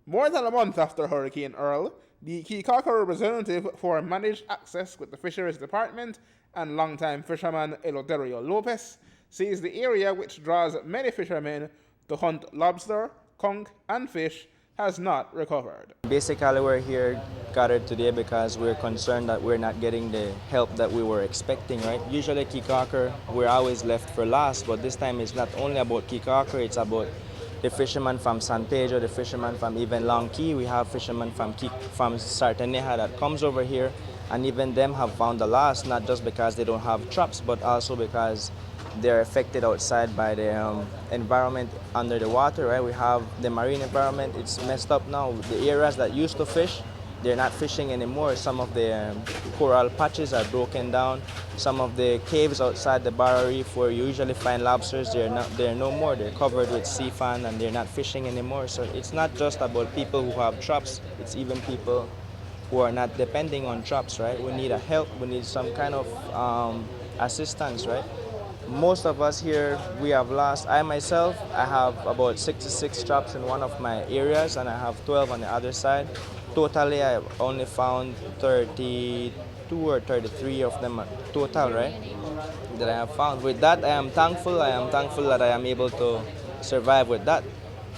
More than a month after Hurricane Earl, the Caye Caulker representative for Managed Access with the Fisheries Department and longtime fisherman Eloderio Lopez says the area, which draws many fishermen to hunt lobster, conch, and fish, has not recovered. Basically, we're here gathered today because we're concerned that we're not getting the help that we were expecting, right? Usually Caye Caulker, we're always left for last, but this time it's not only about Caye Caulker, it's about the fishermen from San Pedro, the fishermen from even Long Key. We have fishermen from Sartaneja that comes over here, and even them have found the loss, not just because they don't have traps, but also because they're affected outside by the environment under the water, right? We have the marine environment, it's messed up now. The areas that used to fish, they're not fishing anymore. Some of the coral patches are broken down. Some of the caves outside the barrier reef where you usually find lobsters, they're no more. They're covered with sea fan and they're not fishing anymore. So it's not just about people who have traps, it's even people who are not depending on traps, right? We need a help, we need some kind of assistance, right? Most of us here, we have lost. I myself, I have about 66 traps in one of my areas and I have 12 on the other side. Totally, I've only found 32 or 33 of them total, right, that I have found. With that, I am thankful. I am thankful that I am able to survive with that.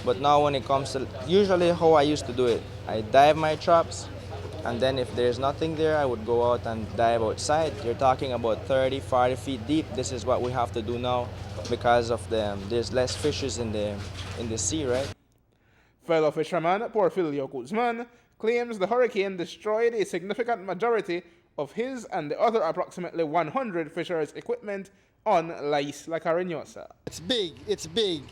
But now when it comes to, usually how I used to do it, I dive my traps, and then if there's nothing there, I would go out and dive outside. You're talking about 30, 40 feet deep. This is what we have to do now because of there's less fishes in the sea, right? Fellow fisherman Porfirio Guzman claims the hurricane destroyed a significant majority of his and the other approximately 100 fishers' equipment on La Isla Cariñosa. It's big, it's big.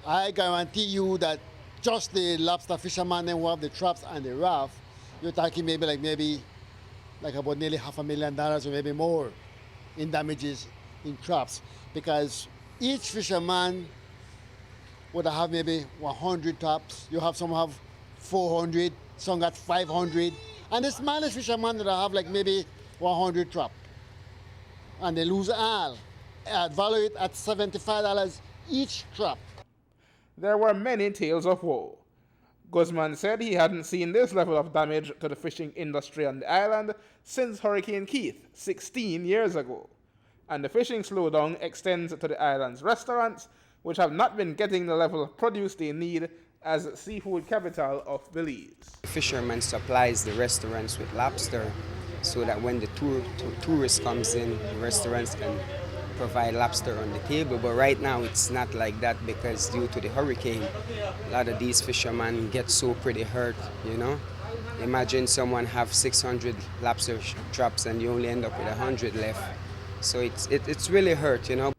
I guarantee you that just the lobster fishermen who have the traps and the raft, you're talking maybe about nearly $500,000 or maybe more in damages in traps, because each fisherman would have maybe 100 traps. You have some have 400, some got 500, and the smallest fisherman that have like maybe 100 trap, and they lose all. I'd value it at $75 each trap. There were many tales of woe. Guzman said he hadn't seen this level of damage to the fishing industry on the island since Hurricane Keith 16 years ago. And the fishing slowdown extends to the island's restaurants, which have not been getting the level of produce they need as seafood capital of Belize. The fisherman supplies the restaurants with lobster so that when the tourist comes in, the restaurants can provide lobster on the table. But right now it's not like that because due to the hurricane, a lot of these fishermen get so pretty hurt, you know. Imagine someone have 600 lobster traps and you only end up with 100 left. So it's really hurt, you know.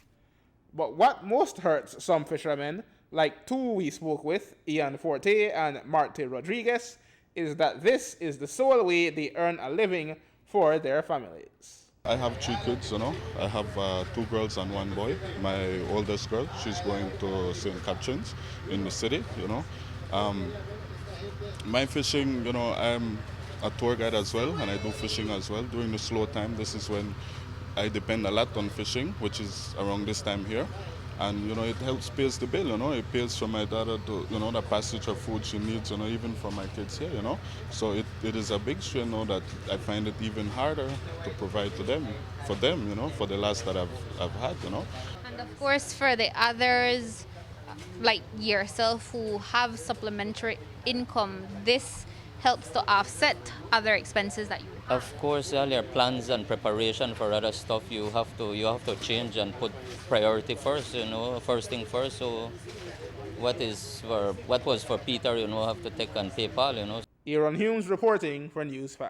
But what most hurts some fishermen, like two we spoke with, Ian Forte and Marte Rodriguez, is that this is the sole way they earn a living for their families. I have 3 kids, you know. I have 2 girls and 1 boy. My oldest girl, she's going to St. Catherine's in the city, you know. My fishing, you know, I'm a tour guide as well, and I do fishing as well. During the slow time, this is when I depend a lot on fishing, which is around this time here. And, you know, it helps pays the bill, you know. It pays for my daughter to, you know, the passage of food she needs, you know, even for my kids here, you know. So it is a big strain, you know, that I find it even harder to provide to them, you know, for the loss that I've had, you know. And of course, for the others, like yourself, who have supplementary income, this helps to offset other expenses that you have. Of course, all your plans and preparation for other stuff you have to change and put priority first, you know, first thing first. So what was for Peter, you know, have to take on PayPal, you know. Aaron Humes reporting for News 5.